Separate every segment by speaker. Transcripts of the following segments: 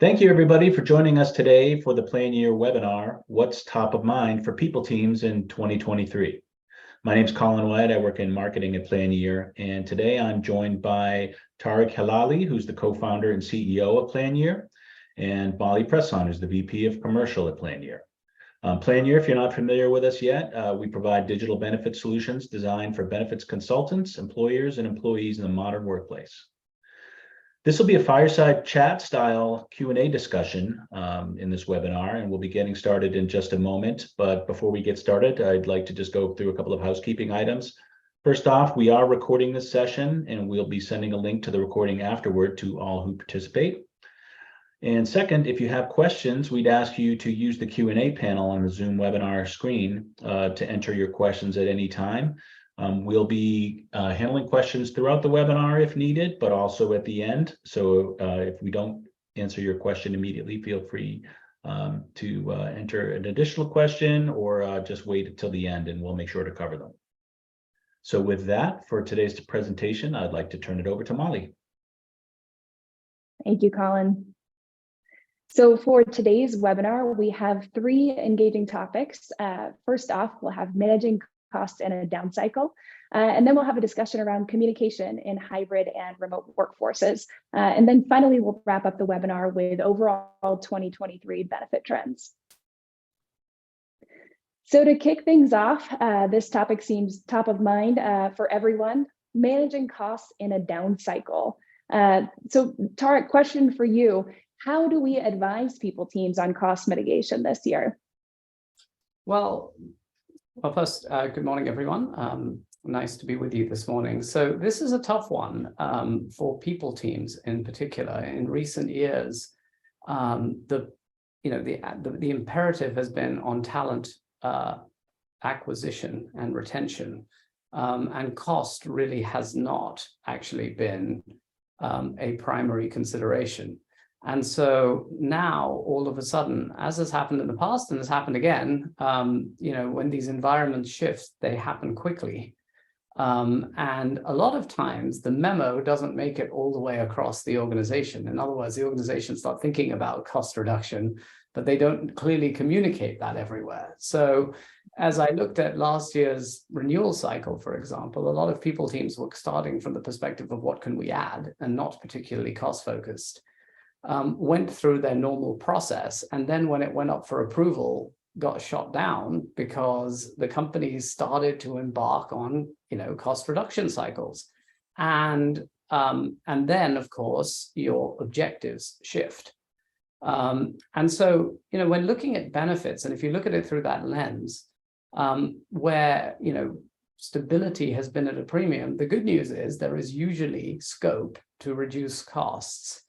Speaker 1: Thank you, everybody, for joining us today for the PlanYear webinar, What's Top of Mind for People Teams in 2023. My name is Colin White. I work in marketing at PlanYear, and today I'm joined by Tariq Hilaly, who's the co-founder and CEO of PlanYear, and Molly Presson, who's the VP of Commercial at PlanYear. PlanYear, if you're not familiar with us yet, we provide digital benefit solutions designed for benefits consultants, employers, and employees in the modern workplace. This will be a fireside chat style Q&A discussion in this webinar, and we'll be getting started in just a moment. But before we get started, I'd like to just go through a couple of housekeeping items. First off, we are recording this session, and we'll be sending a link to the recording afterward to all who participate. And second, if you have questions, we'd ask you to use the Q&A panel on the Zoom webinar screen to enter your questions at any time. We'll be handling questions throughout the webinar if needed, but also at the end. So if we don't answer your question immediately, feel free to enter an additional question or just wait until the end and we'll make sure to cover them. So with that, for today's presentation, I'd like to turn it over to Molly.
Speaker 2: Thank you, Colin. So for today's webinar, we have three engaging topics. First off, we'll have managing costs in a down cycle. And then we'll have a discussion around communication in hybrid and remote workforces. And then finally, we'll wrap up the webinar with overall 2023 benefit trends. So to kick things off, this topic seems top of mind for everyone, managing costs in a down cycle. So Tariq, question for you. How do we advise people teams on cost mitigation this year?
Speaker 3: Well, first, good morning, everyone. Nice to be with you this morning. So this is a tough one for people teams in particular. In recent years, the imperative has been on talent acquisition and retention, and cost really has not actually been a primary consideration. And so now, all of a sudden, as has happened in the past and has happened again, when these environments shift, they happen quickly. And a lot of times, the memo doesn't make it all the way across the organization. In other words, the organization start thinking about cost reduction, but they don't clearly communicate that everywhere. So as I looked at last year's renewal cycle, for example, a lot of people teams were starting from the perspective of what can we add and not particularly cost-focused. Went through their normal process, and then when it went up for approval, got shot down because the companies started to embark on, cost reduction cycles, and then of course your objectives shift. And so, when looking at benefits, and if you look at it through that lens, where stability has been at a premium, the good news is there is usually scope to reduce costs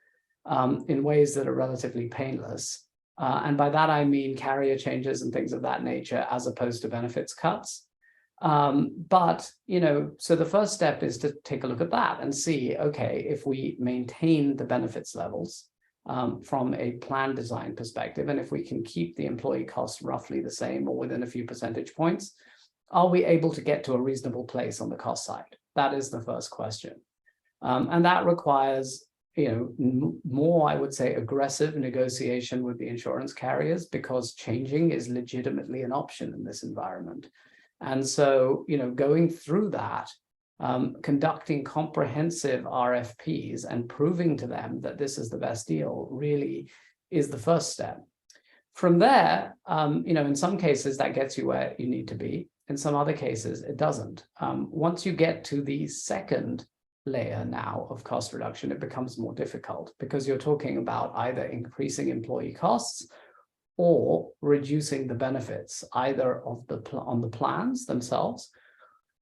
Speaker 3: in ways that are relatively painless. And by that, I mean carrier changes and things of that nature, as opposed to benefits cuts. But so the first step is to take a look at that and see, okay, if we maintain the benefits levels from a plan design perspective, and if we can keep the employee costs roughly the same or within a few percentage points, are we able to get to a reasonable place on the cost side? That is the first question. And that requires more, I would say, aggressive negotiation with the insurance carriers, because changing is legitimately an option in this environment. And so, going through that, conducting comprehensive RFPs and proving to them that this is the best deal really is the first step. From there, in some cases that gets you where you need to be. In some other cases, it doesn't. Once you get to the second layer now of cost reduction, it becomes more difficult, because you're talking about either increasing employee costs or reducing the benefits, either of on the plans themselves,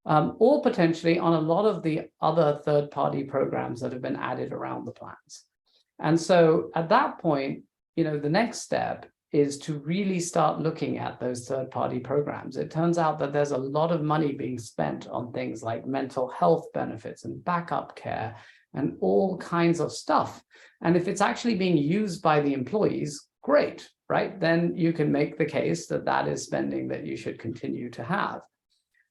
Speaker 3: or potentially on a lot of the other third-party programs that have been added around the plans. And so at that point, the next step is to really start looking at those third-party programs. It turns out that there's a lot of money being spent on things like mental health benefits and backup care and all kinds of stuff. And if it's actually being used by the employees, great, right? Then you can make the case that that is spending that you should continue to have.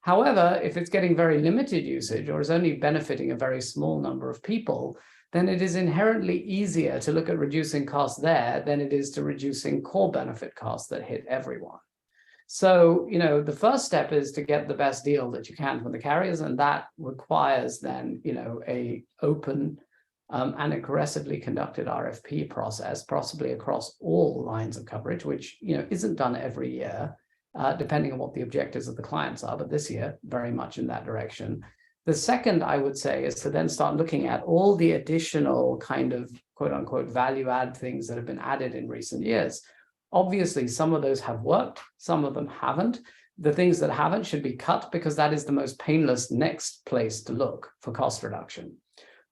Speaker 3: However, if it's getting very limited usage or is only benefiting a very small number of people, then it is inherently easier to look at reducing costs there than it is to reducing core benefit costs that hit everyone. So, the first step is to get the best deal that you can from the carriers, and that requires then, a open and aggressively conducted RFP process, possibly across all lines of coverage, which, isn't done every year, depending on what the objectives of the clients are, but this year, very much in that direction. The second, I would say, is to then start looking at all the additional kind of quote unquote value add things that have been added in recent years. Obviously, some of those have worked, some of them haven't. The things that haven't should be cut because that is the most painless next place to look for cost reduction.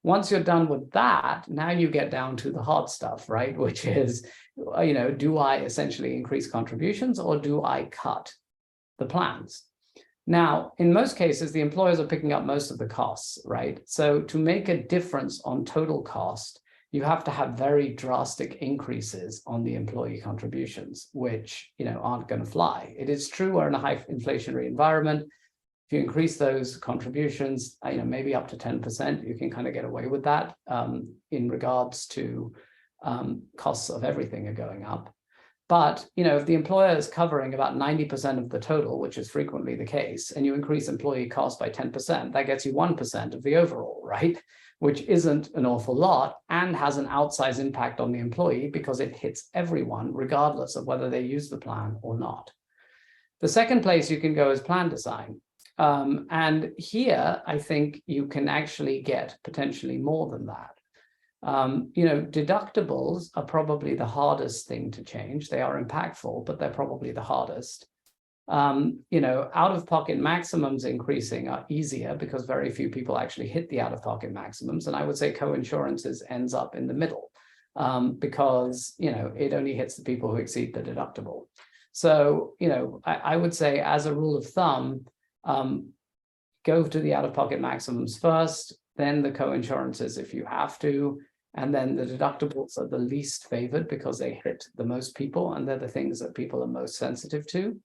Speaker 3: Once you're done with that, now you get down to the hard stuff, right? Which is, do I essentially increase contributions or do I cut the plans? Now, in most cases, the employers are picking up most of the costs, right? So to make a difference on total cost, you have to have very drastic increases on the employee contributions, which aren't going to fly. It is true we're in a high inflationary environment. If you increase those contributions, maybe up to 10%, you can kind of get away with that in regards to costs of everything are going up. But, if the employer is covering about 90% of the total, which is frequently the case, and you increase employee costs by 10%, that gets you 1% of the overall, right? Which isn't an awful lot and has an outsized impact on the employee because it hits everyone, regardless of whether they use the plan or not. The second place you can go is plan design. And here, I think you can actually get potentially more than that. Deductibles are probably the hardest thing to change. They are impactful, but they're probably the hardest. Out-of-pocket maximums increasing are easier because very few people actually hit the out-of-pocket maximums. And I would say co-insurances ends up in the middle because, it only hits the people who exceed the deductible. So, I would say as a rule of thumb, go to the out-of-pocket maximums first, then the co-insurances if you have to, and then the deductibles are the least favored because they hit the most people and they're the things that people are most sensitive to.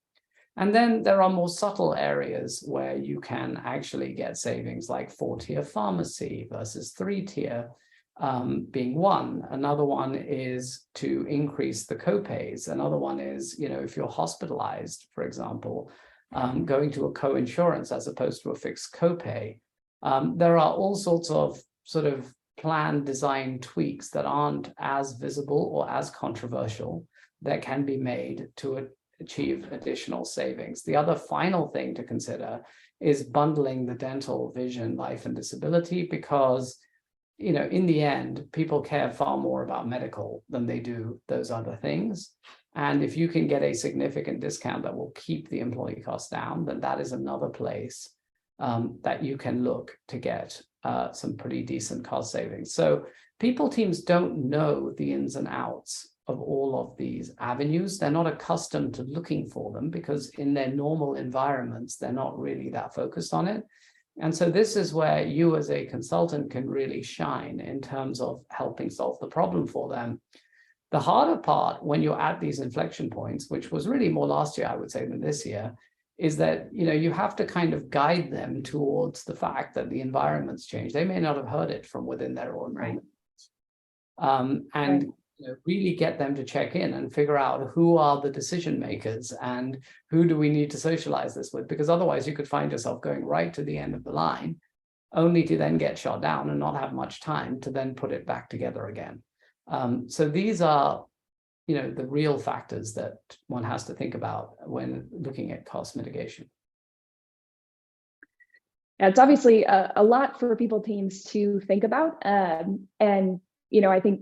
Speaker 3: And then there are more subtle areas where you can actually get savings, like 4-tier pharmacy versus 3-tier being one. Another one is to increase the copays. Another one is, if you're hospitalized, for example, going to a co-insurance as opposed to a fixed copay. There are all sorts of sort of plan design tweaks that aren't as visible or as controversial that can be made to achieve additional savings. The other final thing to consider is bundling the dental, vision, life, and disability because, in the end, people care far more about medical than they do those other things. And if you can get a significant discount that will keep the employee costs down, then that is another place that you can look to get some pretty decent cost savings. So people teams don't know the ins and outs of all of these avenues. They're not accustomed to looking for them because in their normal environments, they're not really that focused on it. And so this is where you as a consultant can really shine in terms of helping solve the problem for them. The harder part when you're at these inflection points, which was really more last year, I would say, than this year, is that you have to kind of guide them towards the fact that the environment's changed. They may not have heard it from within their own environment. And really get them to check in and figure out who are the decision makers and who do we need to socialize this with, because otherwise you could find yourself going right to the end of the line, only to then get shot down and not have much time to then put it back together again. So these are the real factors that one has to think about when looking at cost mitigation.
Speaker 2: Yeah, it's obviously a lot for people teams to think about. And, I think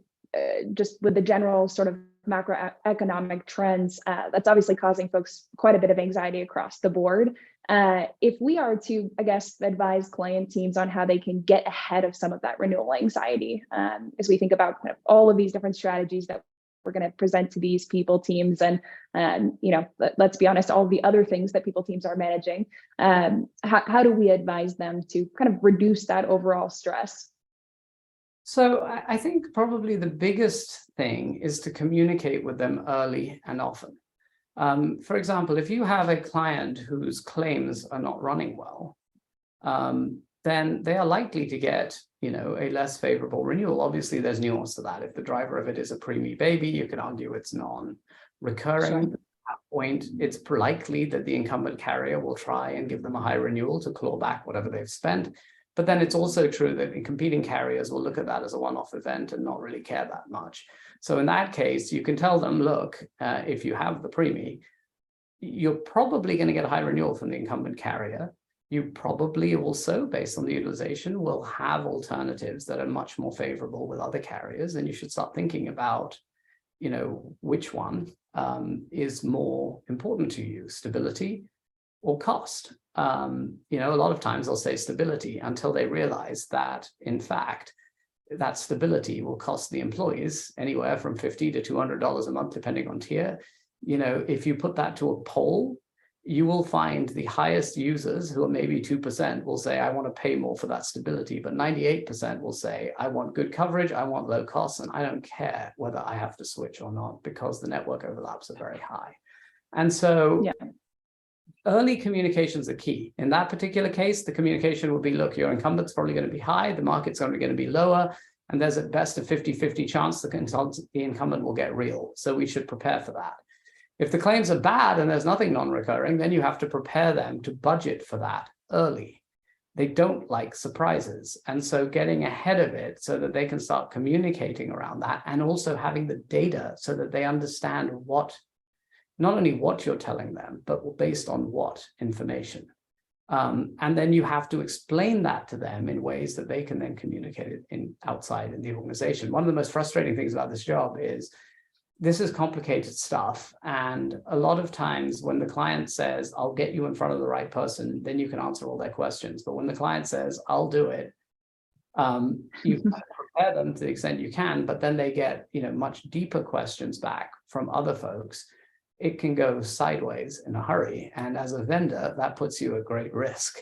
Speaker 2: just with the general sort of macroeconomic trends, that's obviously causing folks quite a bit of anxiety across the board. If we are to, I guess, advise client teams on how they can get ahead of some of that renewal anxiety, as we think about kind of all of these different strategies that we're going to present to these people teams, and let's be honest, all the other things that people teams are managing, how do we advise them to kind of reduce that overall stress?
Speaker 3: So I think probably the biggest thing is to communicate with them early and often. For example, if you have a client whose claims are not running well, then they are likely to get a less favorable renewal. Obviously, there's nuance to that. If the driver of it is a preemie baby, you can argue it's non-recurring.
Speaker 2: Sure.
Speaker 3: At that point, it's likely that the incumbent carrier will try and give them a high renewal to claw back whatever they've spent. But then it's also true that the competing carriers will look at that as a one-off event and not really care that much. So in that case, you can tell them, look, if you have the preemie, you're probably going to get a high renewal from the incumbent carrier. You probably also, based on the utilization, will have alternatives that are much more favorable with other carriers. And you should start thinking about, which one is more important to you, stability or cost. A lot of times they'll say stability until they realize that, in fact, that stability will cost the employees anywhere from $50 to $200 a month, depending on tier. If you put that to a poll, you will find the highest users, who are maybe 2%, will say, I want to pay more for that stability. But 98% will say, I want good coverage, I want low costs, and I don't care whether I have to switch or not, because the network overlaps are very high. And so early communications are key. In that particular case, the communication would be, look, your incumbent's probably going to be high, the market's only going to be lower, and there's at best a 50-50 chance the incumbent will get real. So we should prepare for that. If the claims are bad and there's nothing non-recurring, then you have to prepare them to budget for that early. They don't like surprises. And so getting ahead of it so that they can start communicating around that, and also having the data so that they understand not only what you're telling them, but based on what information. And then you have to explain that to them in ways that they can then communicate it outside in the organization. One of the most frustrating things about this job is this is complicated stuff. And a lot of times when the client says, I'll get you in front of the right person, then you can answer all their questions. But when the client says, I'll do it, you prepare them to the extent you can, but then they get much deeper questions back from other folks. It can go sideways in a hurry. And as a vendor, that puts you at great risk,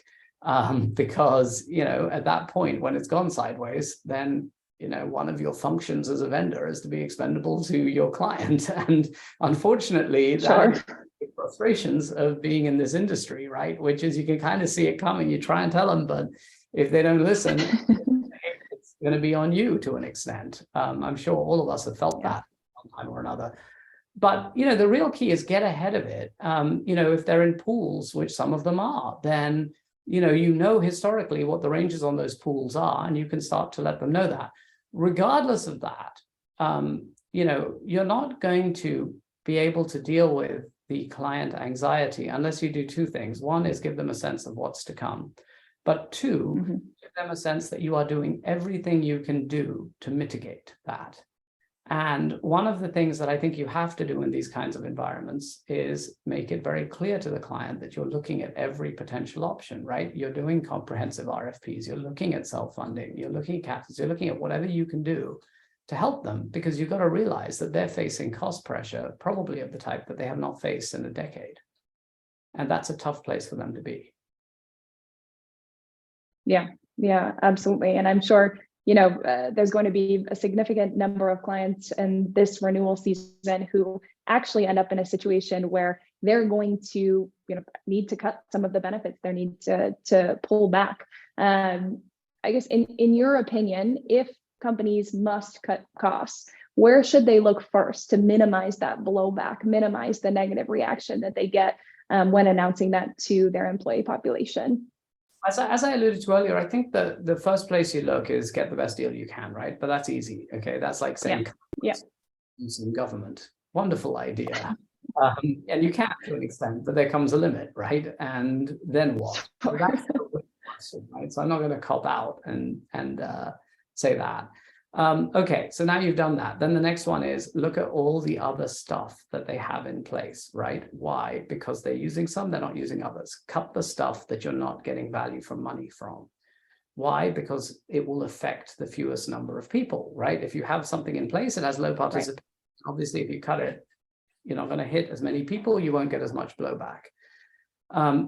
Speaker 3: because at that point, when it's gone sideways, then one of your functions as a vendor is to be expendable to your client. And unfortunately, that is the frustrations of being in this industry, right? Which is, you can kind of see it coming. You try and tell them, but if they don't listen, it's going to be on you to an extent. I'm sure all of us have felt that one time or another. But, the real key is get ahead of it. If they're in pools, which some of them are, then, historically what the ranges on those pools are, and you can start to let them know that. Regardless of that, you're not going to be able to deal with the client anxiety unless you do two things. One is give them a sense of what's to come. But two, give them a sense that you are doing everything you can do to mitigate that. And one of the things that I think you have to do in these kinds of environments is make it very clear to the client that you're looking at every potential option, right? You're doing comprehensive RFPs, you're looking at self-funding, you're looking at captives, you're looking at whatever you can do to help them, because you've got to realize that they're facing cost pressure, probably of the type that they have not faced in a decade. And that's a tough place for them to be. Yeah, absolutely. And I'm sure there's going to be a significant number of clients in this renewal season who actually end up in a situation where they're going to, need to cut some of the benefits. They need to pull back. I guess in your opinion, if companies must cut costs, where should they look first to minimize that blowback, minimize the negative reaction that they get when announcing that to their employee population? As I alluded to earlier, I think the first place you look is get the best deal you can, right? But that's easy. Okay, that's like saying using government. Wonderful idea. And you can to an extent, but there comes a limit, right? And then what? So that's the question, right? So I'm not going to cop out and say that. Okay, so now you've done that. Then the next one is look at all the other stuff that they have in place, right? Why? Because they're using some, they're not using others. Cut the stuff that you're not getting value for money from. Why? Because it will affect the fewest number of people, right? If you have something in place, it has low participation. Right. Obviously, if you cut it, you're not going to hit as many people, you won't get as much blowback.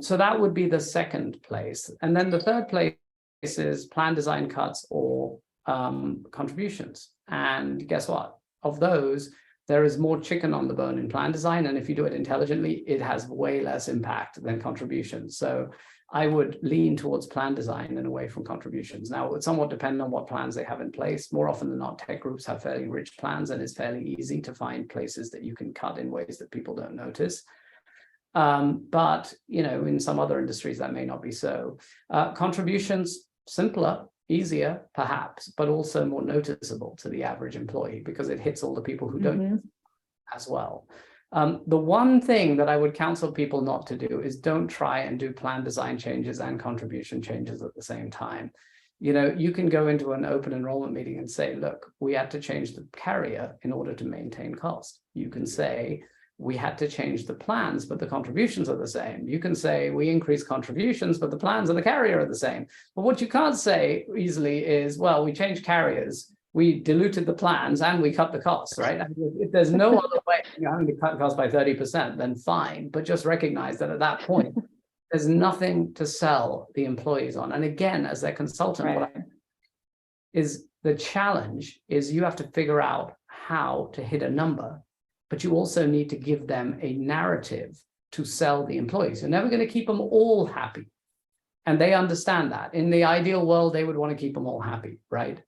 Speaker 3: So that would be the second place. And then the third place is plan design cuts or contributions. And guess what? Of those, there is more chicken on the bone in plan design. And if you do it intelligently, it has way less impact than contributions. So I would lean towards plan design and away from contributions. Now, it would somewhat depend on what plans they have in place. More often than not, tech groups have fairly rich plans, and it's fairly easy to find places that you can cut in ways that people don't notice. But, you know, in some other industries, that may not be so. Contributions, simpler, easier, perhaps, but also more noticeable to the average employee because it hits all the people who don't as well. The one thing that I would counsel people not to do is don't try and do plan design changes and contribution changes at the same time. You know, you can go into an open enrollment meeting and say, look, we had to change the carrier in order to maintain cost. You can say, we had to change the plans, but the contributions are the same. You can say, we increased contributions, but the plans and the carrier are the same. But what you can't say easily is, well, we changed carriers, we diluted the plans, and we cut the costs, right? I mean, if there's no other way you're having to cut costs by 30%, then fine. But just recognize that at that point, there's nothing to sell the employees on. And again, as their consultant, what is the challenge is you have to figure out how to hit a number, but you also need to give them a narrative to sell the employees. You're never going to keep them all happy. And they understand that. In the ideal world, they would want to keep them all happy, right?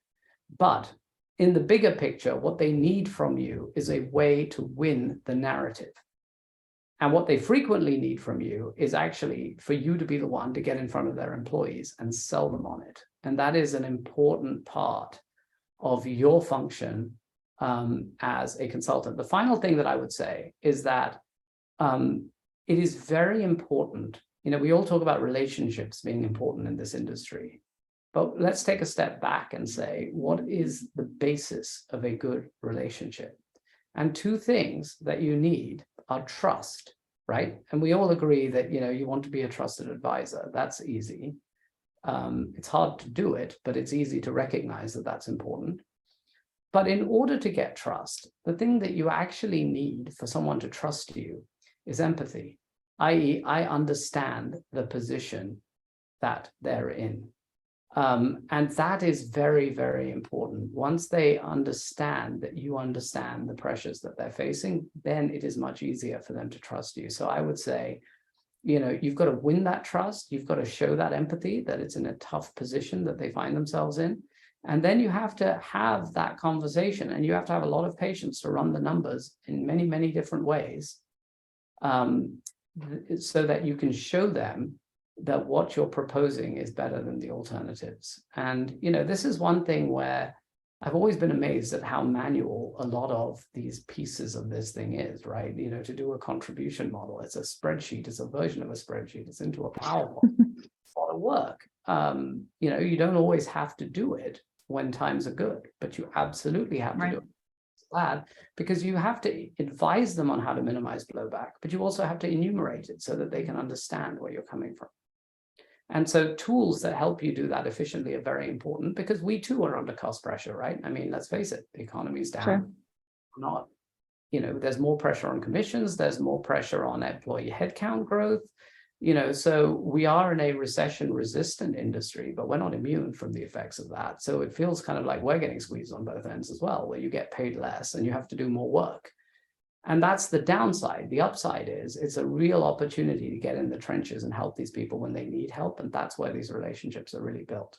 Speaker 3: But in the bigger picture, what they need from you is a way to win the narrative. And what they frequently need from you is actually for you to be the one to get in front of their employees and sell them on it. And that is an important part of your function as a consultant. The final thing that I would say is that it is very important. You know, we all talk about relationships being important in this industry. But let's take a step back and say, what is the basis of a good relationship? And two things that you need are trust, right? And we all agree that, you know, you want to be a trusted advisor. That's easy. It's hard to do it, but it's easy to recognize that that's important. But in order to get trust, the thing that you actually need for someone to trust you is empathy, i.e., I understand the position that they're in. And that is very, very important. Once they understand that you understand the pressures that they're facing, then it is much easier for them to trust you. So I would say, you know, you've got to win that trust. You've got to show that empathy, that it's in a tough position that they find themselves in. And then you have to have that conversation, and you have to have a lot of patience to run the numbers in many, many different ways, so that you can show them that what you're proposing is better than the alternatives. And, you know, this is one thing where I've always been amazed at how manual a lot of these pieces of this thing is, right? You know, to do a contribution model, it's a spreadsheet, it's a version of a spreadsheet, it's into a PowerPoint, it's a lot of work. You know, you don't always have to do it when times are good, but you absolutely have to do it. Bad, because you have to advise them on how to minimize blowback, but you also have to enumerate it so that they can understand where you're coming from. And so tools that help you do that efficiently are very important, because we too are under cost pressure, right? I mean, let's face it, the economy's down.
Speaker 2: Sure.
Speaker 3: Not, you know, there's more pressure on commissions, there's more pressure on employee headcount growth, you know, so we are in a recession-resistant industry, but we're not immune from the effects of that. So it feels kind of like we're getting squeezed on both ends as well, where you get paid less and you have to do more work. And that's the downside. The upside is it's a real opportunity to get in the trenches and help these people when they need help. And that's where these relationships are really built.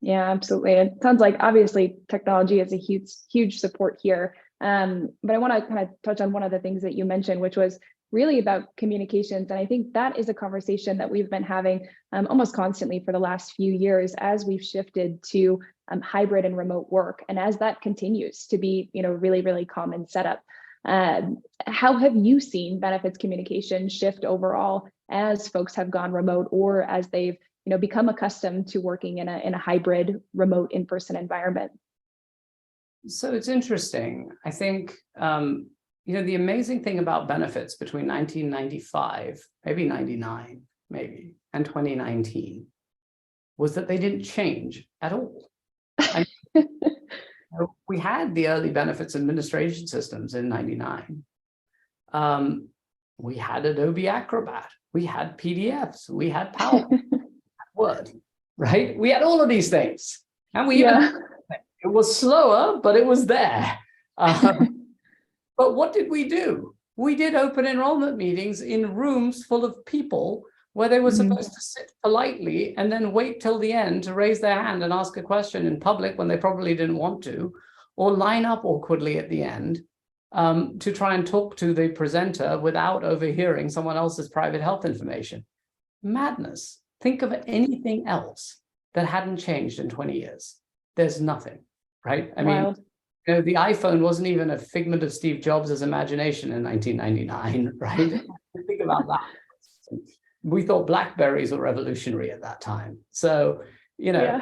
Speaker 2: Yeah, absolutely. It sounds like obviously technology is a huge support here. But I want to kind of touch on one of the things that you mentioned, which was really about communications. And I think that is a conversation that we've been having almost constantly for the last few years as we've shifted to hybrid and remote work. And as that continues to be, you know, really, really common setup, how have you seen benefits communication shift overall as folks have gone remote, or as they've, you know, become accustomed to working in a hybrid, remote, in-person environment?
Speaker 3: So it's interesting. I think, you know, the amazing thing about benefits between 1995, maybe 99, maybe, and 2019 was that they didn't change at all. And, you know, we had the early benefits administration systems in 99. We had Adobe Acrobat, we had PDFs, we had PowerPoint, Word, right? We had all of these things. And we even, it was slower, but it was there. But what did we do? We did open enrollment meetings in rooms full of people where they were supposed to sit politely and then wait till the end to raise their hand and ask a question in public when they probably didn't want to, or line up awkwardly at the end to try and talk to the presenter without overhearing someone else's private health information. Madness. Think of anything else that hadn't changed in 20 years. There's nothing, right? I mean, you know, the iPhone wasn't even a figment of Steve Jobs' imagination in 1999, right? Think about that. We thought Blackberries were revolutionary at that time. So, you know,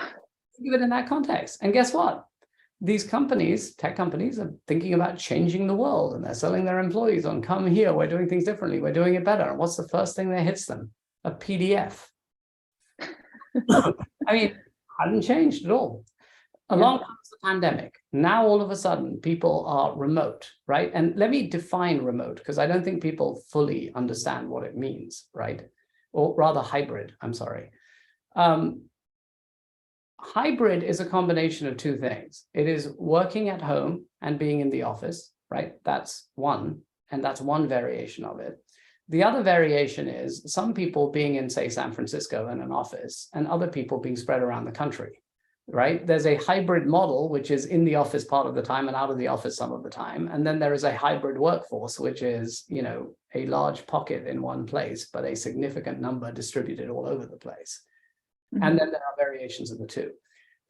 Speaker 3: think of it in that context. And guess what? These companies, tech companies, are thinking about changing the world, and they're selling their employees on, come here, we're doing things differently, we're doing it better. And what's the first thing that hits them? A PDF. I mean, hadn't changed at all. Along comes the pandemic. Now, all of a sudden, people are remote, right? And let me define remote, because I don't think people fully understand what it means, right? Or rather hybrid, I'm sorry. Hybrid is a combination of two things. It is working at home and being in the office, right? That's one, and that's one variation of it. The other variation is some people being in, say, San Francisco in an office, and other people being spread around the country, right? There's a hybrid model, which is in the office part of the time and out of the office some of the time. And then there is a hybrid workforce, which is, you know, a large pocket in one place, but a significant number distributed all over the place. And then there are variations of the two.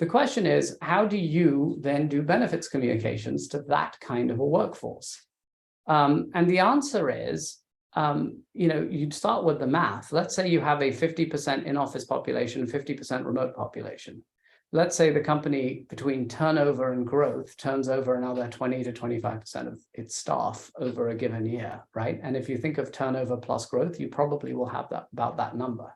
Speaker 3: The question is, how do you then do benefits communications to that kind of a workforce? And the answer is, you know, you'd start with the math. Let's say you have a 50% in-office population, 50% remote population. Let's say the company, between turnover and growth, turns over another 20 to 25% of its staff over a given year, right? And if you think of turnover plus growth, you probably will have that about that number.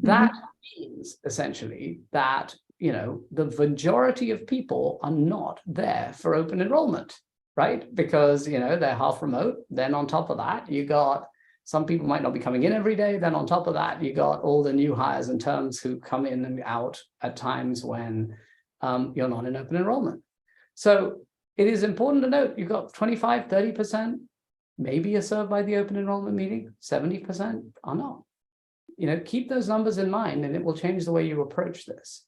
Speaker 3: That means essentially that, you know, the majority of people are not there for open enrollment, right? Because, you know, they're half remote. Then on top of that, you got some people might not be coming in every day. Then on top of that, you got all the new hires and terms who come in and out at times when you're not in open enrollment. So it is important to note you've got 25, 30% maybe are served by the open enrollment meeting, 70% are not. You know, keep those numbers in mind and it will change the way you approach this.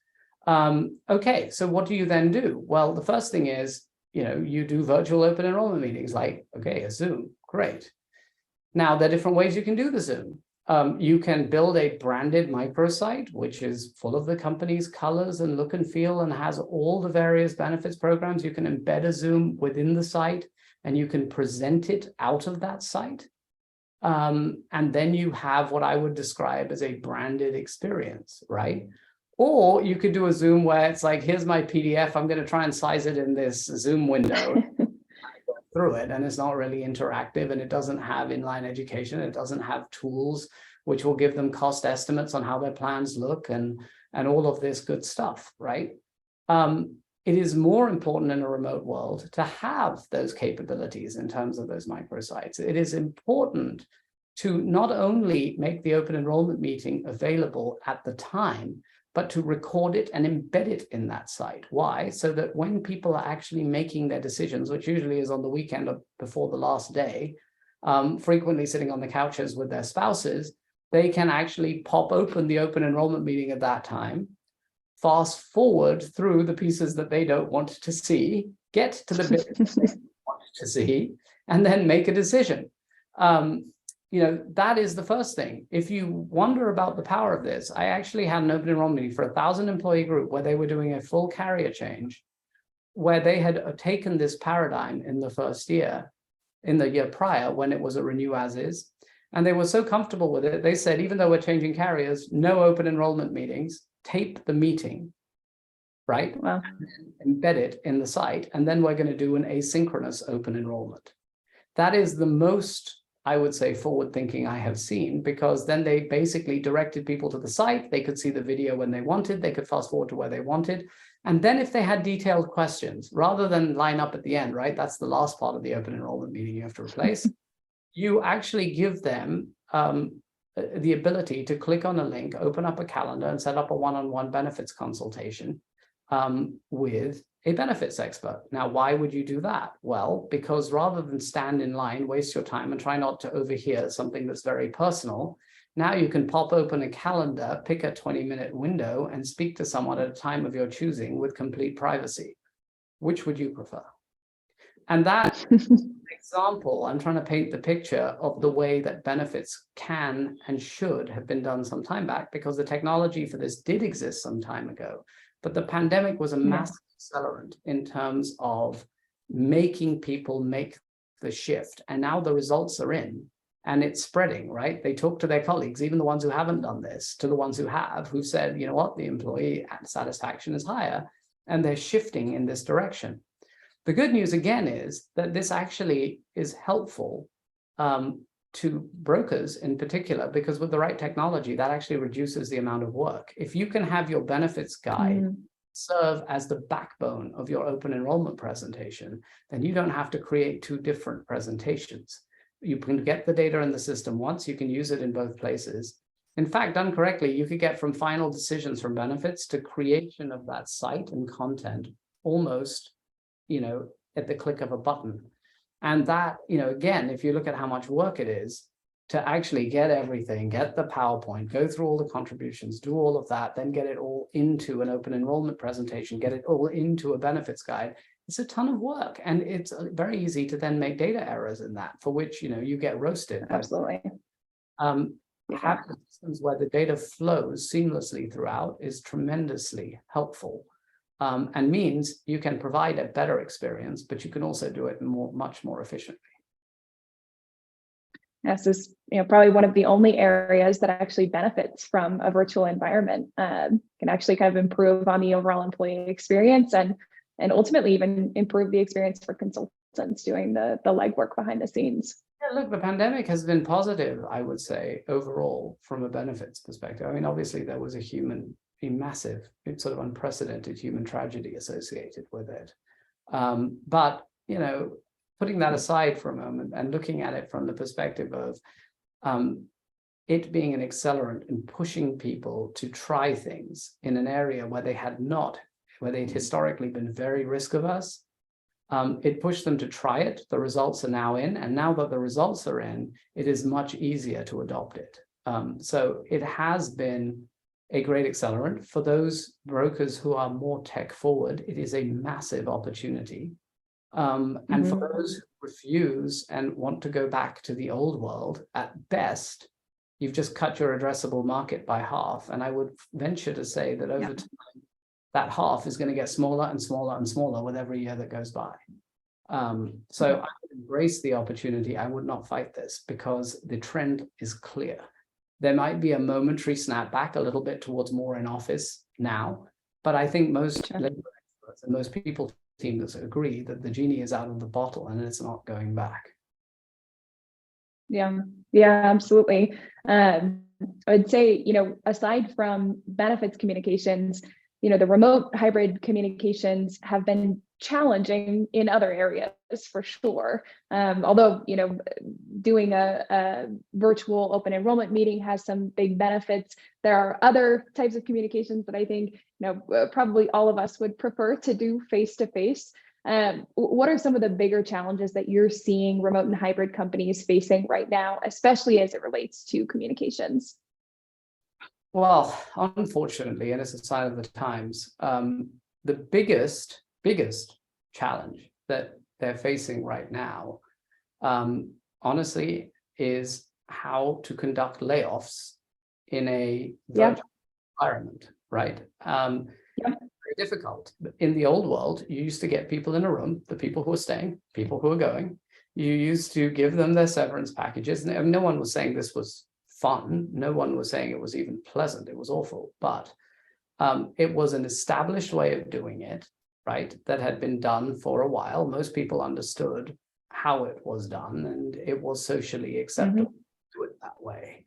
Speaker 3: Okay, so what do you then do? Well, the first thing is, you know, you do virtual open enrollment meetings like, okay, a Zoom, great. Now, there are different ways you can do the Zoom. You can build a branded microsite, which is full of the company's colors and look and feel and has all the various benefits programs. You can embed a Zoom within the site and you can present it out of that site. And then you have what I would describe as a branded experience, right? Or you could do a Zoom where it's like, here's my PDF. I'm going to try and size it in this Zoom window. Through it, and it's not really interactive, and it doesn't have inline education. It doesn't have tools which will give them cost estimates on how their plans look and all of this good stuff, right? It is more important in a remote world to have those capabilities in terms of those microsites. It is important to not only make the open enrollment meeting available at the time, but to record it and embed it in that site. Why? So that when people are actually making their decisions, which usually is on the weekend or before the last day, frequently sitting on the couches with their spouses, they can actually pop open the open enrollment meeting at that time, fast forward through the pieces that they don't want to see, get to the bit they want to see, and then make a decision. You know, that is the first thing. If you wonder about the power of this, I actually had an open enrollment meeting for 1,000 employee group where they were doing a full carrier change, where they had taken this paradigm in the first year, in the year prior when it was a renew as is. And they were so comfortable with it, they said, even though we're changing carriers, no open enrollment meetings, tape the meeting, right?
Speaker 2: Wow.
Speaker 3: And embed it in the site. And then we're going to do an asynchronous open enrollment. That is the most, I would say, forward thinking I have seen, because then they basically directed people to the site. They could see the video when they wanted. They could fast forward to where they wanted. And then if they had detailed questions, rather than line up at the end, right? That's the last part of the open enrollment meeting you have to replace. You actually give them the ability to click on a link, open up a calendar and set up a one-on-one benefits consultation with a benefits expert. Now, why would you do that? Well, because rather than stand in line, waste your time and try not to overhear something that's very personal, Now you can pop open a calendar, pick a 20-minute window, and speak to someone at a time of your choosing with complete privacy. Which would you prefer? And that example, I'm trying to paint the picture of the way that benefits can and should have been done some time back, because the technology for this did exist some time ago. But the pandemic was a massive accelerant in terms of making people make the shift. And now the results are in and it's spreading, right? They talk to their colleagues, even the ones who haven't done this, to the ones who have, who said, you know what, the employee satisfaction is higher, and they're shifting in this direction. The good news again is that this actually is helpful to brokers in particular, because with the right technology, that actually reduces the amount of work. If you can have your benefits guide serve as the backbone of your open enrollment presentation, then you don't have to create two different presentations. You can get the data in the system once, you can use it in both places. In fact, done correctly, you could get from final decisions from benefits to creation of that site and content almost, at the click of a button. And that, again, if you look at how much work it is to actually get everything, get the PowerPoint, go through all the contributions, do all of that, then get it all into an open enrollment presentation, get it all into a benefits guide, it's a ton of work. And it's very easy to then make data errors in that, for which, you get roasted.
Speaker 2: Absolutely.
Speaker 3: Having systems where the data flows seamlessly throughout is tremendously helpful. And means you can provide a better experience, but you can also do it much more efficiently.
Speaker 2: This is probably one of the only areas that actually benefits from a virtual environment. Can actually kind of improve on the overall employee experience and ultimately even improve the experience for consultants doing the legwork behind the scenes.
Speaker 3: Yeah, look, the pandemic has been positive, I would say, overall from a benefits perspective. I mean, obviously there was a massive, sort of unprecedented human tragedy associated with it. But, putting that aside for a moment and looking at it from the perspective of it being an accelerant in pushing people to try things in an area where they'd historically been very risk averse, it pushed them to try it. The results are now in, and now that the results are in, it is much easier to adopt it. So it has been a great accelerant. For those brokers who are more tech forward, it is a massive opportunity. And for those who refuse and want to go back to the old world, at best, you've just cut your addressable market by half. And I would venture to say that over time, that half is going to get smaller and smaller and smaller with every year that goes by. So I would embrace the opportunity. I would not fight this, because the trend is clear. There might be a momentary snapback a little bit towards more in office now, but I think most labor experts and most people teams agree that the genie is out of the bottle and it's not going back.
Speaker 2: Yeah, absolutely. I'd say, aside from benefits communications, the remote hybrid communications have been challenging in other areas for sure. Although, doing a virtual open enrollment meeting has some big benefits, there are other types of communications that I think, probably all of us would prefer to do face-to-face. What are some of the bigger challenges that you're seeing remote and hybrid companies facing right now, especially as it relates to communications?
Speaker 3: Well, unfortunately, and it's a sign of the times, the biggest challenge that they're facing right now, honestly, is how to conduct layoffs in a virtual environment, right? Very difficult. In the old world, you used to get people in a room, the people who are staying, people who are going. You used to give them their severance packages. And no one was saying this was fun. No one was saying it was even pleasant. It was awful. But it was an established way of doing it, right? That had been done for a while. Most people understood how it was done, and it was socially acceptable to do it that way.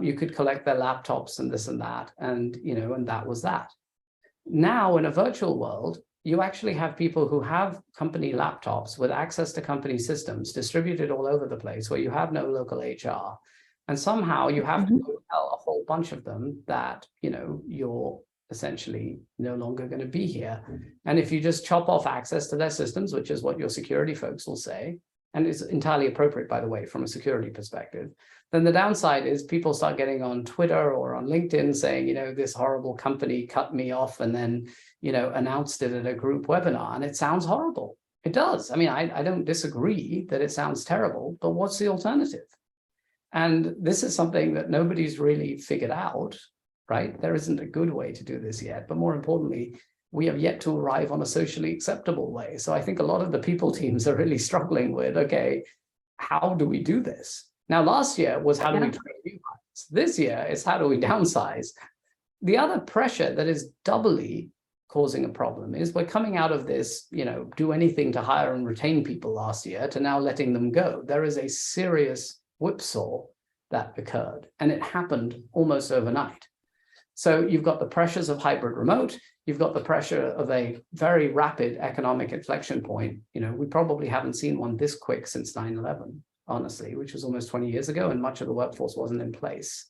Speaker 3: You could collect their laptops and this and that, and and that was that. Now in a virtual world, you actually have people who have company laptops with access to company systems distributed all over the place, where you have no local HR. And somehow you have to tell a whole bunch of them that, you're essentially no longer going to be here. And if you just chop off access to their systems, which is what your security folks will say, and it's entirely appropriate, by the way, from a security perspective, then the downside is people start getting on Twitter or on LinkedIn saying, this horrible company cut me off and then, announced it at a group webinar, and it sounds horrible. It does. I mean, I don't disagree that it sounds terrible, but what's the alternative? And this is something that nobody's really figured out, right? There isn't a good way to do this yet, but more importantly, we have yet to arrive on a socially acceptable way. So I think a lot of the people teams are really struggling with, okay, how do we do this? Now, last year was how do we train new hires? This year is how do we downsize? The other pressure that is doubly causing a problem is we're coming out of this, do anything to hire and retain people last year to now letting them go. There is a serious whipsaw that occurred, and it happened almost overnight. So you've got the pressures of hybrid remote, you've got the pressure of a very rapid economic inflection point. We probably haven't seen one this quick since 9/11, honestly, which was almost 20 years ago, and much of the workforce wasn't in place.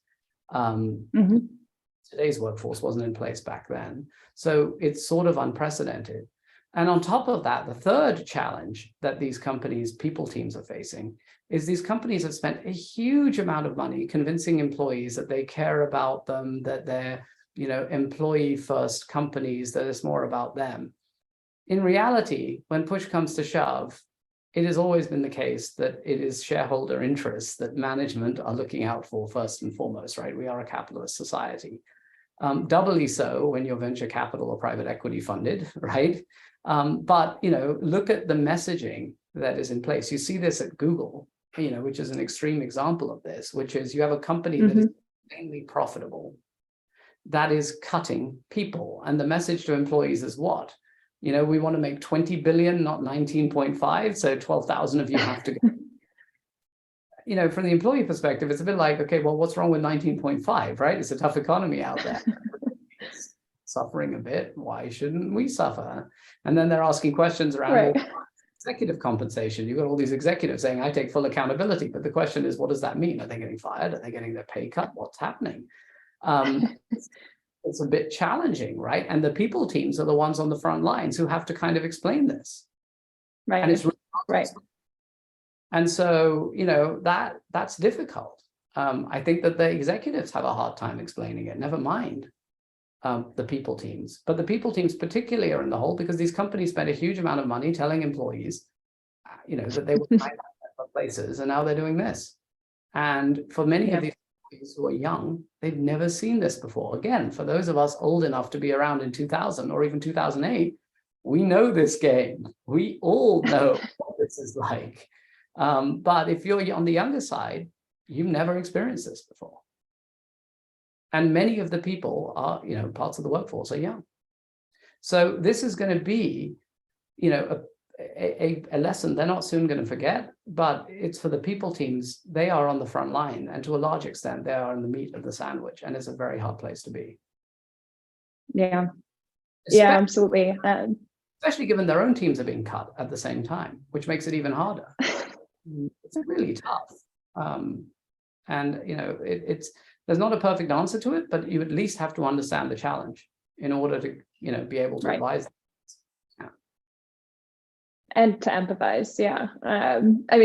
Speaker 3: Today's workforce wasn't in place back then. So it's sort of unprecedented. And on top of that, the third challenge that these companies, people teams are facing is these companies have spent a huge amount of money convincing employees that they care about them, that they're, employee first companies, that it's more about them. In reality, when push comes to shove, it has always been the case that it is shareholder interests that management are looking out for first and foremost, right? We are a capitalist society. Doubly so when you're venture capital or private equity funded, right? But, look at the messaging that is in place. You see this at Google, which is an extreme example of this, which is you have a company that is mainly profitable, that is cutting people. And the message to employees is what? We want to make 20 billion, not 19.5. So 12,000 of you have to go. From the employee perspective, it's a bit like, okay, well, what's wrong with 19.5, right? It's a tough economy out there. Suffering a bit. Why shouldn't we suffer? And then they're asking questions around executive compensation. You've got all these executives saying, I take full accountability. But the question is, what does that mean? Are they getting fired? Are they getting their pay cut? What's happening? It's a bit challenging, right? And the people teams are the ones on the front lines who have to kind of explain this.
Speaker 2: Right.
Speaker 3: And it's really And so, that's difficult. I think that the executives have a hard time explaining it, never mind the people teams. But the people teams particularly are in the hole because these companies spend a huge amount of money telling employees, that they will find out places, and now they're doing this. And for many of these employees who are young, they've never seen this before. Again, for those of us old enough to be around in 2000 or even 2008, we know this game. We all know what this is like. But if you're on the younger side, you've never experienced this before. And many of the people are, parts of the workforce are young. So this is going to be, a lesson they're not soon going to forget, but it's for the people teams. They are on the front line, and to a large extent, they are in the meat of the sandwich, and it's a very hard place to be.
Speaker 2: Yeah, absolutely.
Speaker 3: Especially given their own teams are being cut at the same time, which makes it even harder. It's really tough. There's not a perfect answer to it, but you at least have to understand the challenge in order to, be able to advise them.
Speaker 2: And to empathize.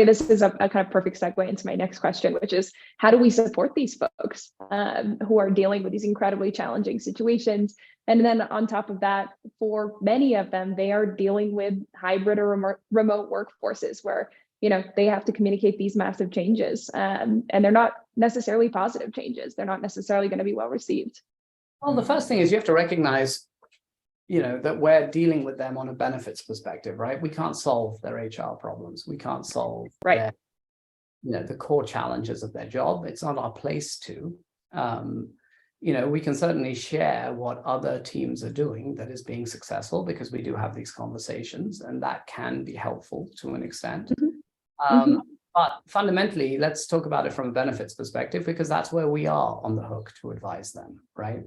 Speaker 2: This is a kind of perfect segue into my next question, which is how do we support these folks who are dealing with these incredibly challenging situations? And then on top of that, for many of them, they are dealing with hybrid or remote workforces where, they have to communicate these massive changes, and they're not necessarily positive changes. They're not necessarily going to be well received.
Speaker 3: Well, the first thing is you have to recognize, that we're dealing with them on a benefits perspective, right? We can't solve their HR problems. We can't solve their, the core challenges of their job. It's not our place to. We can certainly share what other teams are doing that is being successful because we do have these conversations, and that can be helpful to an extent. But fundamentally, let's talk about it from a benefits perspective, because that's where we are on the hook to advise them, right?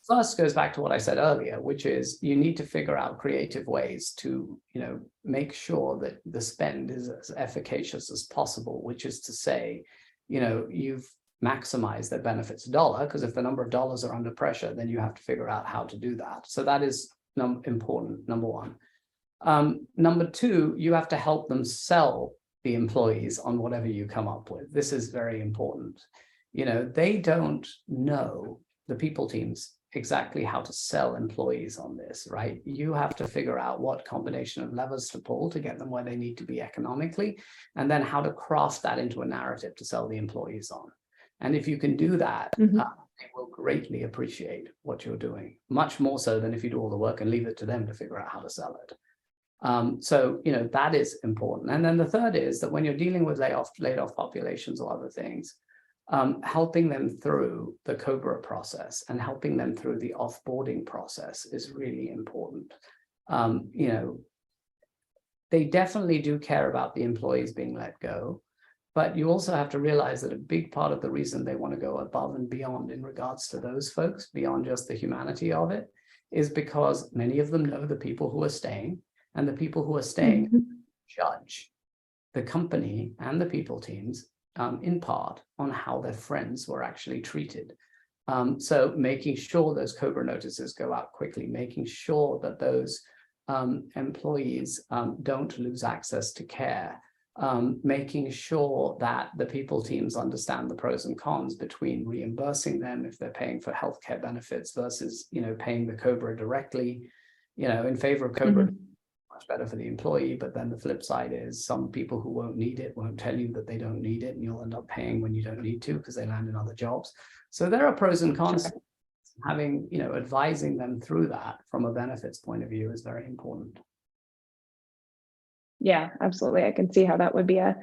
Speaker 3: First goes back to what I said earlier, which is you need to figure out creative ways to, make sure that the spend is as efficacious as possible, which is to say, you've maximized their benefits dollar, because if the number of dollars are under pressure, then you have to figure out how to do that. So that is important, number one. Number two, you have to help them sell the employees on whatever you come up with. This is very important. They don't know, the people teams, exactly how to sell employees on this, right? You have to figure out what combination of levers to pull to get them where they need to be economically, and then how to craft that into a narrative to sell the employees on. And if you can do that, they will greatly appreciate what you're doing, much more so than if you do all the work and leave it to them to figure out how to sell it. So that is important. And then the third is that when you're dealing with laid off populations or other things, helping them through the COBRA process and helping them through the offboarding process is really important. They definitely do care about the employees being let go, but you also have to realize that a big part of the reason they want to go above and beyond in regards to those folks, beyond just the humanity of it, is because many of them know the people who are staying, and the people who are staying judge the company and the people teams in part on how their friends were actually treated. So making sure those COBRA notices go out quickly, making sure that those employees don't lose access to care, making sure that the people teams understand the pros and cons between reimbursing them if they're paying for healthcare benefits versus, paying the COBRA directly, in favor of COBRA. Much better for the employee, but then the flip side is some people who won't need it won't tell you that they don't need it, and you'll end up paying when you don't need to because they land in other jobs. So there are pros and cons.
Speaker 2: Sure.
Speaker 3: Having, advising them through that from a benefits point of view is very important.
Speaker 2: Yeah, absolutely. I can see how that would be a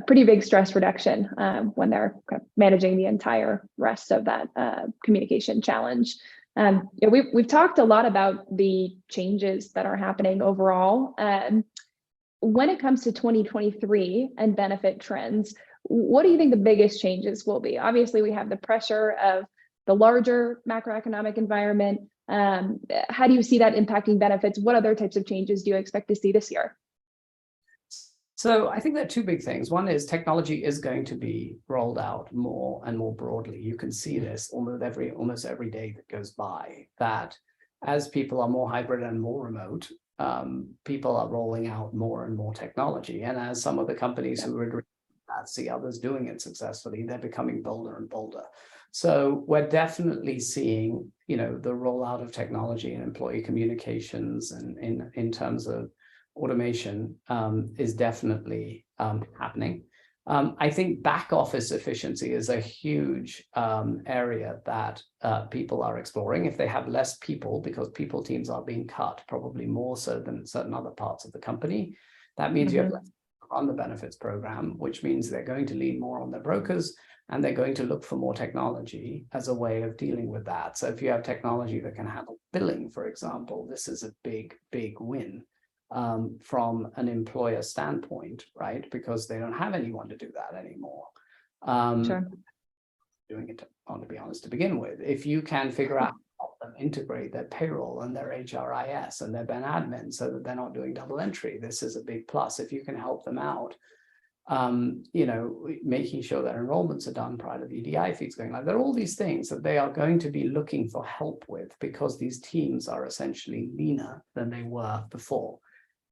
Speaker 2: pretty big stress reduction when they're kind of managing the entire rest of that communication challenge. We've talked a lot about the changes that are happening overall. When it comes to 2023 and benefit trends, what do you think the biggest changes will be? Obviously, we have the pressure of the larger macroeconomic environment. How do you see that impacting benefits? What other types of changes do you expect to see this year?
Speaker 3: So I think there are two big things. One is technology is going to be rolled out more and more broadly. You can see this almost every day that goes by, that as people are more hybrid and more remote, people are rolling out more and more technology. And as some of the companies who are see others doing it successfully, they're becoming bolder and bolder. So we're definitely seeing, the rollout of technology in employee communications and in terms of automation is definitely happening. I think back office efficiency is a huge area that people are exploring. If they have less people, because people teams are being cut, probably more so than certain other parts of the company, that means you have less on the benefits program, which means they're going to lean more on their brokers, and they're going to look for more technology as a way of dealing with that. So if you have technology that can handle billing, for example, this is a big, big win from an employer standpoint, right? Because they don't have anyone to do that anymore.
Speaker 2: Sure.
Speaker 3: Doing it, to be honest, to begin with. If you can figure out how to integrate their payroll and their HRIS and their Ben admin so that they're not doing double entry, this is a big plus. If you can help them out, making sure that enrollments are done prior to the EDI feeds going live. There are all these things that they are going to be looking for help with because these teams are essentially leaner than they were before.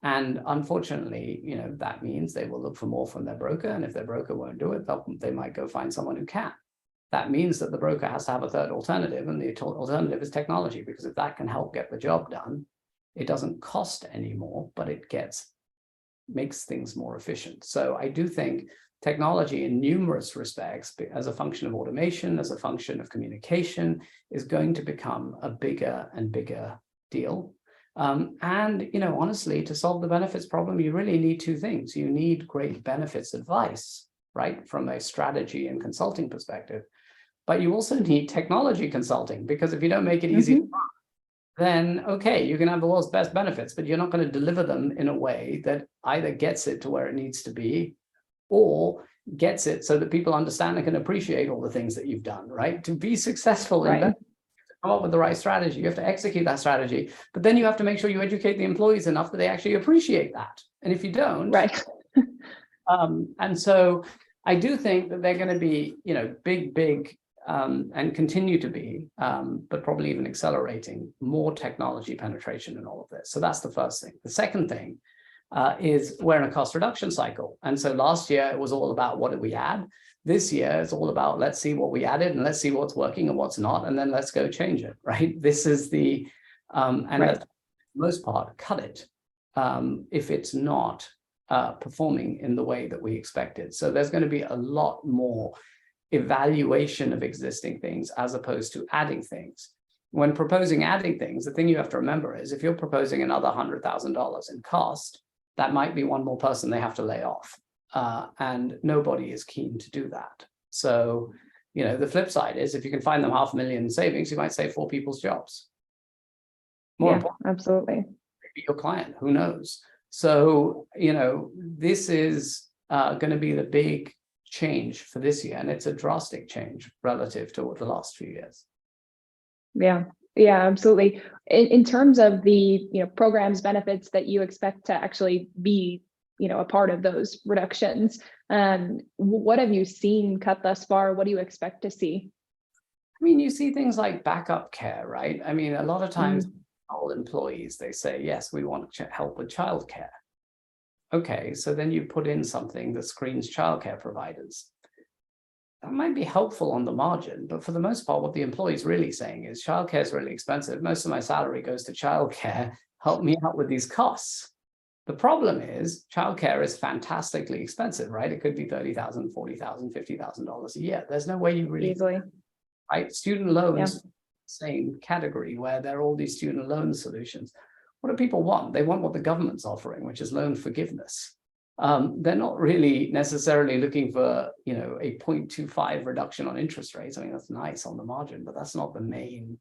Speaker 3: And unfortunately, that means they will look for more from their broker. And if their broker won't do it, they might go find someone who can. That means that the broker has to have a third alternative, and the alternative is technology, because if that can help get the job done, it doesn't cost anymore, but it makes things more efficient. So I do think technology in numerous respects, as a function of automation, as a function of communication, is going to become a bigger and bigger deal. Honestly, to solve the benefits problem, you really need two things. You need great benefits advice, right, from a strategy and consulting perspective. But you also need technology consulting, because if you don't make it easy to run, then, okay, you can have the world's best benefits, but you're not going to deliver them in a way that either gets it to where it needs to be or gets it so that people understand and can appreciate all the things that you've done, right? To be successful in that, come up with the right strategy. You have to execute that strategy, but then you have to make sure you educate the employees enough that they actually appreciate that. And if you don't,
Speaker 2: right.
Speaker 3: And so I do think that they're going to be, big and continue to be, but probably even accelerating more technology penetration in all of this. So that's the first thing. The second thing is we're in a cost reduction cycle. And so last year it was all about what did we add? This year it's all about let's see what we added and let's see what's working and what's not, and then let's go change it, right? This is the, and right. For the most part, cut it if it's not performing in the way that we expected. So there's going to be a lot more evaluation of existing things as opposed to adding things. When proposing adding things, the thing you have to remember is if you're proposing another $100,000 in cost, that might be one more person they have to lay off. And nobody is keen to do that. So, you know, the flip side is if you can find them $500,000 in savings, you might save 4 people's jobs. More important,
Speaker 2: absolutely.
Speaker 3: Maybe your client, who knows? So, you know, this is going to be the big change for this year, and it's a drastic change relative to the last few years.
Speaker 2: Yeah, absolutely. In terms of the programs, benefits that you expect to actually be a part of those reductions, what have you seen cut thus far? What do you expect to see?
Speaker 3: I mean, you see things like backup care, right? I mean, a lot of times all employees, they say, yes, we want to help with childcare. Okay, so then you put in something that screens childcare providers. That might be helpful on the margin, but for the most part, what the employee is really saying is childcare is really expensive. Most of my salary goes to childcare. Help me out with these costs. The problem is childcare is fantastically expensive, right? It could be $30,000, $40,000, $50,000 a year. There's no way you really
Speaker 2: easily,
Speaker 3: right? Student loans, same category where there are all these student loan solutions. What do people want? They want what the government's offering, which is loan forgiveness. They're not really necessarily looking for, a 0.25 reduction on interest rates. I mean, that's nice on the margin, but that's not the main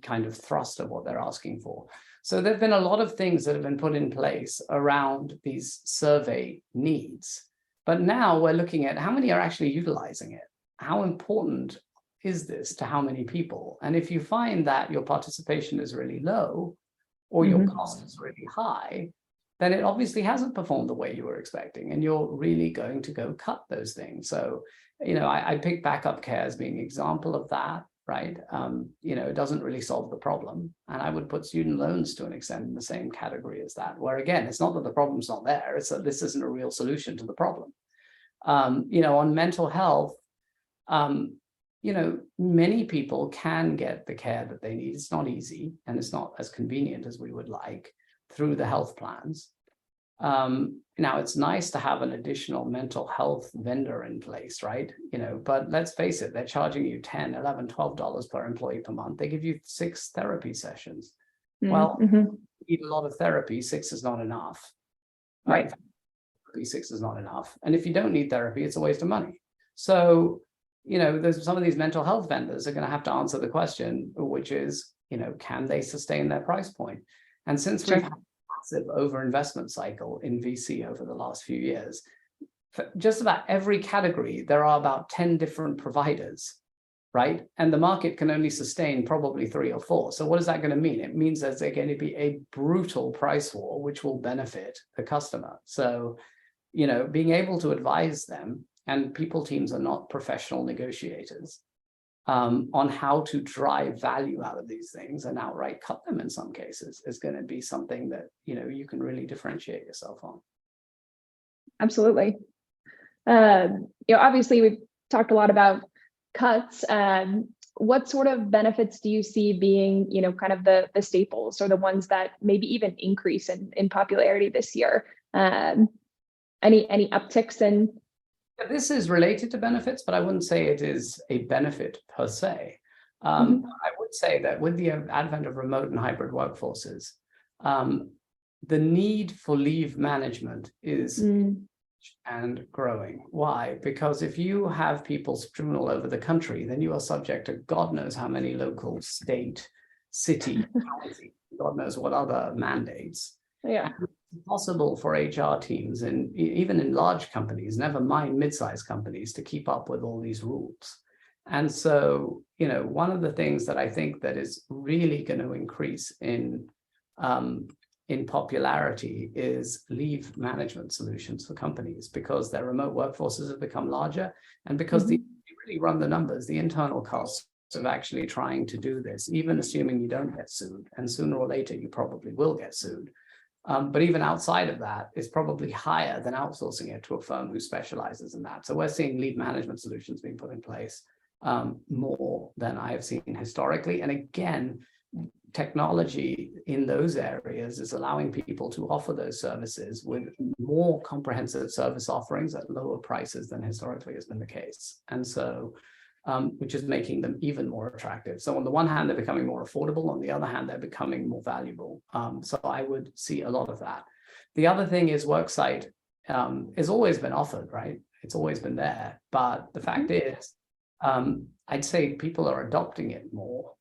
Speaker 3: kind of thrust of what they're asking for. So there've been a lot of things that have been put in place around these survey needs. But now we're looking at how many are actually utilizing it. How important is this to how many people? And if you find that your participation is really low or your cost is really high, then it obviously hasn't performed the way you were expecting, and you're really going to go cut those things. So, I pick backup care as being an example of that, right? It doesn't really solve the problem. And I would put student loans to an extent in the same category as that, where again, it's not that the problem's not there, it's that this isn't a real solution to the problem. On mental health, many people can get the care that they need. It's not easy, and it's not as convenient as we would like through the health plans. Now, it's nice to have an additional mental health vendor in place, right? But let's face it, they're charging you $10, $11, $12 per employee per month. They give you 6 therapy sessions. Well, you need a lot of therapy. 6 is not enough. Right? 6 is not enough. And if you don't need therapy, it's a waste of money. So, there's some of these mental health vendors are going to have to answer the question, which is, can they sustain their price point? And since we've had a massive overinvestment cycle in VC over the last few years, for just about every category, there are about 10 different providers, right? And the market can only sustain probably 3 or 4. So what is that going to mean? It means there's going to be a brutal price war, which will benefit the customer. So, being able to advise them, and people teams are not professional negotiators, on how to drive value out of these things and outright cut them in some cases is going to be something that, you can really differentiate yourself on.
Speaker 2: Absolutely. Obviously we've talked a lot about cuts. What sort of benefits do you see being, kind of the staples or the ones that maybe even increase in popularity this year? Any upticks in?
Speaker 3: This is related to benefits, but I wouldn't say it is a benefit per se. I would say that with the advent of remote and hybrid workforces, the need for leave management is and growing. Why? Because if you have people strewn all over the country, then you are subject to God knows how many local, state, city, county, God knows what other mandates.
Speaker 2: Yeah.
Speaker 3: It's possible for HR teams, and even in large companies, never mind mid-sized companies, to keep up with all these rules. And so, one of the things that I think that is really going to increase in popularity is leave management solutions for companies, because their remote workforces have become larger, and because the really run the numbers, the internal costs of actually trying to do this, even assuming you don't get sued, and sooner or later you probably will get sued. But even outside of that, it's probably higher than outsourcing it to a firm who specializes in that. So we're seeing lead management solutions being put in place more than I have seen historically. And again, technology in those areas is allowing people to offer those services with more comprehensive service offerings at lower prices than historically has been the case. And so, which is making them even more attractive. So on the one hand, they're becoming more affordable. On the other hand, they're becoming more valuable. So I would see a lot of that. The other thing is worksite has always been offered, right? It's always been there. But the fact is, I'd say people are adopting it more.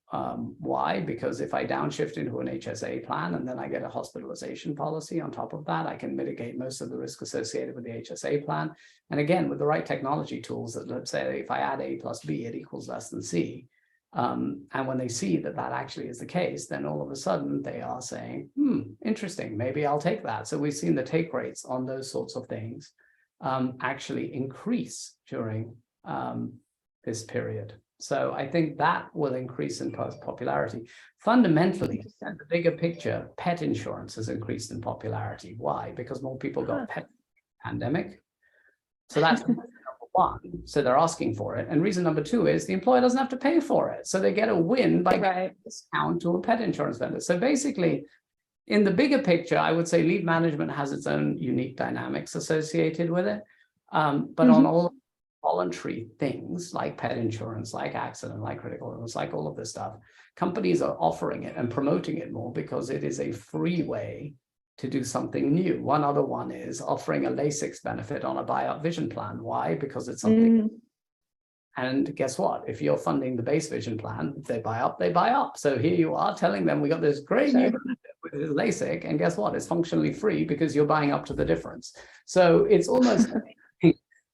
Speaker 3: Why? Because if I downshift into an HSA plan and then I get a hospitalization policy on top of that, I can mitigate most of the risk associated with the HSA plan. And again, with the right technology tools that, let's say, if I add A plus B, it equals less than C. And when they see that that actually is the case, then all of a sudden they are saying, interesting, maybe I'll take that. So we've seen the take rates on those sorts of things actually increase during this period. So I think that will increase in popularity. Fundamentally, in the bigger picture, pet insurance has increased in popularity. Why? Because more people got pet pandemic. So that's number one. So they're asking for it. And reason number two is the employer doesn't have to pay for it. So they get a win by getting a discount to a pet insurance vendor. So basically, in the bigger picture, I would say lead management has its own unique dynamics associated with it. But on all voluntary things like pet insurance, like accident, like critical illness, like all of this stuff, companies are offering it and promoting it more because it is a free way to do something new. One other one is offering a LASIK benefit on a buyout vision plan. Why? Because it's something. And guess what? If you're funding the base vision plan, if they buy up, they buy up. So here you are telling them we got this great new benefit with LASIK, and guess what? It's functionally free because you're buying up to the difference. So it's almost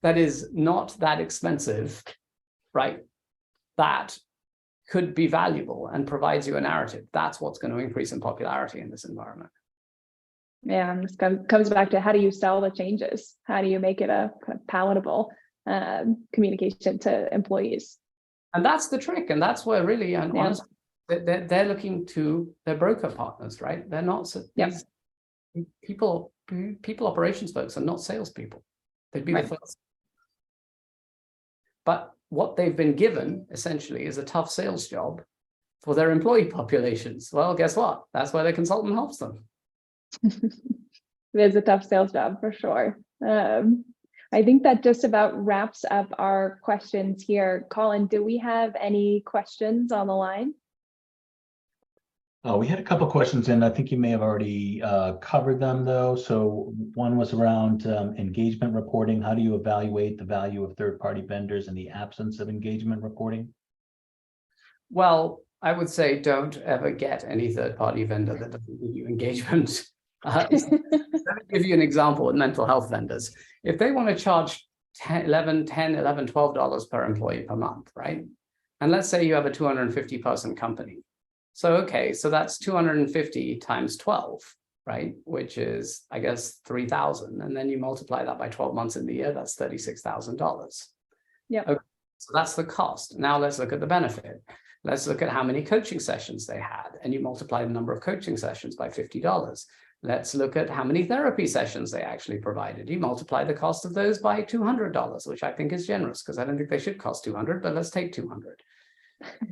Speaker 3: that is not that expensive, right? That could be valuable and provides you a narrative. That's what's going to increase in popularity in this environment.
Speaker 2: Yeah, and this comes back to how do you sell the changes? How do you make it a kind of palatable communication to employees?
Speaker 3: And that's the trick. And that's where really, and honestly, they're looking to their broker partners, right? They're not people operations folks are not salespeople. They'd be the first. But what they've been given essentially is a tough sales job for their employee populations. Well, guess what? That's where the consultant helps them.
Speaker 2: It is a tough sales job for sure. I think that just about wraps up our questions here. Colin, do we have any questions on the line?
Speaker 1: We had a couple questions, and I think you may have already covered them, though. So one was around engagement reporting. How do you evaluate the value of third-party vendors in the absence of engagement reporting?
Speaker 3: Well, I would say don't ever get any third-party vendor that doesn't give you engagement. Let me give you an example with mental health vendors. If they want to charge $11, $12 per employee per month, right? And let's say you have a 250-person company. So, okay, so that's 250 times 12, right? Which is, I guess, 3,000. And then you multiply that by 12 months in the year, that's $36,000.
Speaker 2: Yeah.
Speaker 3: Okay, so that's the cost. Now let's look at the benefit. Let's look at how many coaching sessions they had. And you multiply the number of coaching sessions by $50. Let's look at how many therapy sessions they actually provided. You multiply the cost of those by $200, which I think is generous because I don't think they should cost $200, but let's take $200.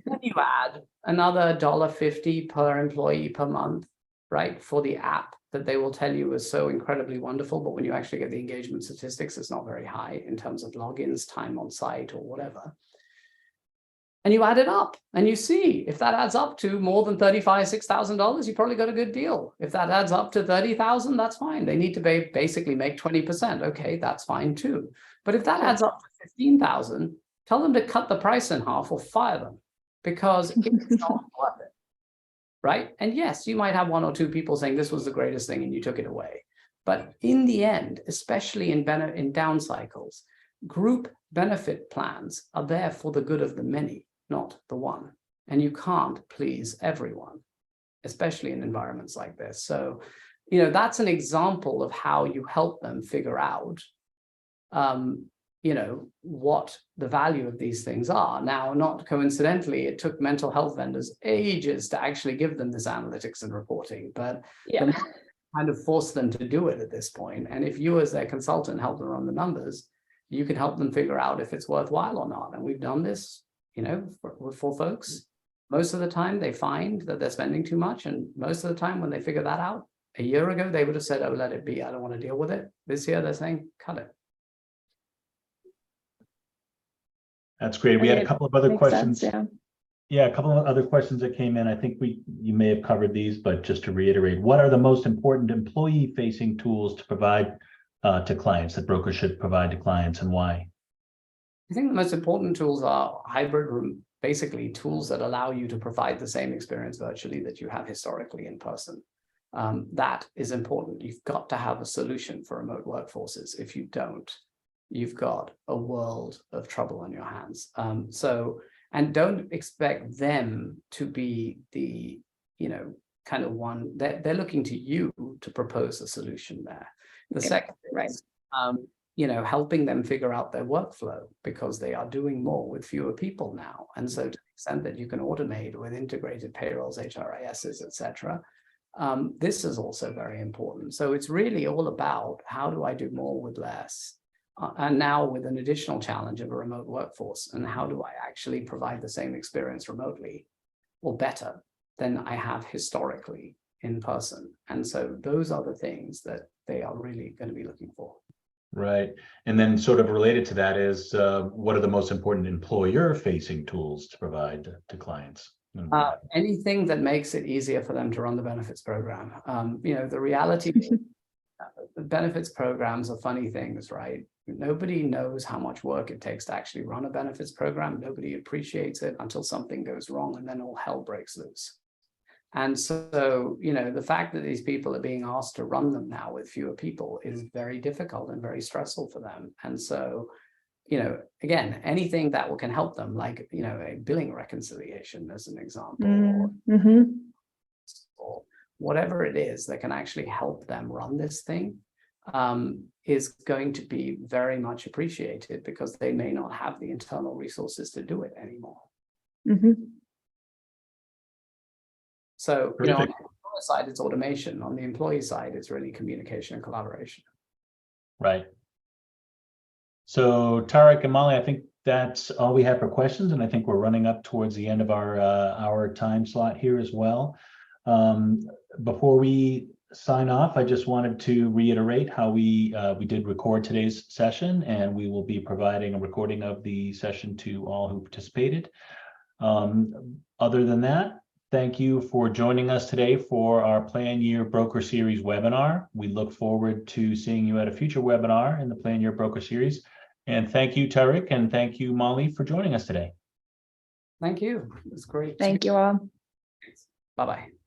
Speaker 3: Then you add another $1.50 per employee per month, right? For the app that they will tell you is so incredibly wonderful, but when you actually get the engagement statistics, it's not very high in terms of logins, time on site, or whatever. And you add it up and you see if that adds up to more than $6,000, you probably got a good deal. If that adds up to 30,000, that's fine. They need to basically make 20%. Okay, that's fine too. But if that adds up to 15,000, tell them to cut the price in half or fire them because it's not worth it, right? And yes, you might have one or two people saying this was the greatest thing and you took it away. But in the end, especially in down cycles, group benefit plans are there for the good of the many, not the one. And you can't please everyone, especially in environments like this. So, that's an example of how you help them figure out what the value of these things are. Now, not coincidentally, it took mental health vendors ages to actually give them this analytics and reporting, but
Speaker 2: Yeah.
Speaker 3: the market kind of forced them to do it at this point. And if you, as their consultant, help them run the numbers, you can help them figure out if it's worthwhile or not. And we've done this, for folks. Most of the time, they find that they're spending too much, and most of the time, when they figure that out, a year ago, they would have said, "Oh, let it be. I don't want to deal with it." This year, they're saying, "Cut it."
Speaker 1: That's great. We had a couple of other
Speaker 2: Makes
Speaker 1: questions.
Speaker 2: sense, yeah.
Speaker 1: Yeah, a couple of other questions that came in. I think you may have covered these, but just to reiterate, what are the most important employee-facing tools to provide to clients that brokers should provide to clients, and why?
Speaker 3: I think the most important tools are hybrid, basically tools that allow you to provide the same experience virtually that you have historically in person. That is important. You've got to have a solution for remote workforces. If you don't, you've got a world of trouble on your hands. And don't expect them to be the, kind of one that they're looking to you to propose a solution there. The second is, helping them figure out their workflow, because they are doing more with fewer people now. And so to the extent that you can automate with integrated payrolls, HRISs, etc., this is also very important. So it's really all about, how do I do more with less? And now with an additional challenge of a remote workforce, and how do I actually provide the same experience remotely or better than I have historically in person? And so those are the things that they are really going to be looking for.
Speaker 1: Right. And then sort of related to that is, what are the most important employer-facing tools to provide to clients?
Speaker 3: Anything that makes it easier for them to run the benefits program. The reality is, the benefits programs are funny things, right? Nobody knows how much work it takes to actually run a benefits program. Nobody appreciates it until something goes wrong, and then all hell breaks loose. And so, the fact that these people are being asked to run them now with fewer people is very difficult and very stressful for them. And so, again, anything that can help them, like, a billing reconciliation as an example, or whatever it is that can actually help them run this thing, is going to be very much appreciated, because they may not have the internal resources to do it anymore. So, on the employer side, it's automation. On the employee side, it's really communication and collaboration.
Speaker 1: Right. So Tariq and Molly, I think that's all we have for questions, and I think we're running up towards the end of our time slot here as well. Before we sign off, I just wanted to reiterate how we did record today's session, and we will be providing a recording of the session to all who participated. Other than that, thank you for joining us today for our PlanYear Broker Series webinar. We look forward to seeing you at a future webinar in the PlanYear Broker Series. And thank you, Tariq, and thank you, Molly, for joining us today.
Speaker 3: Thank you. It's great.
Speaker 2: Thank you all.
Speaker 3: Bye-bye.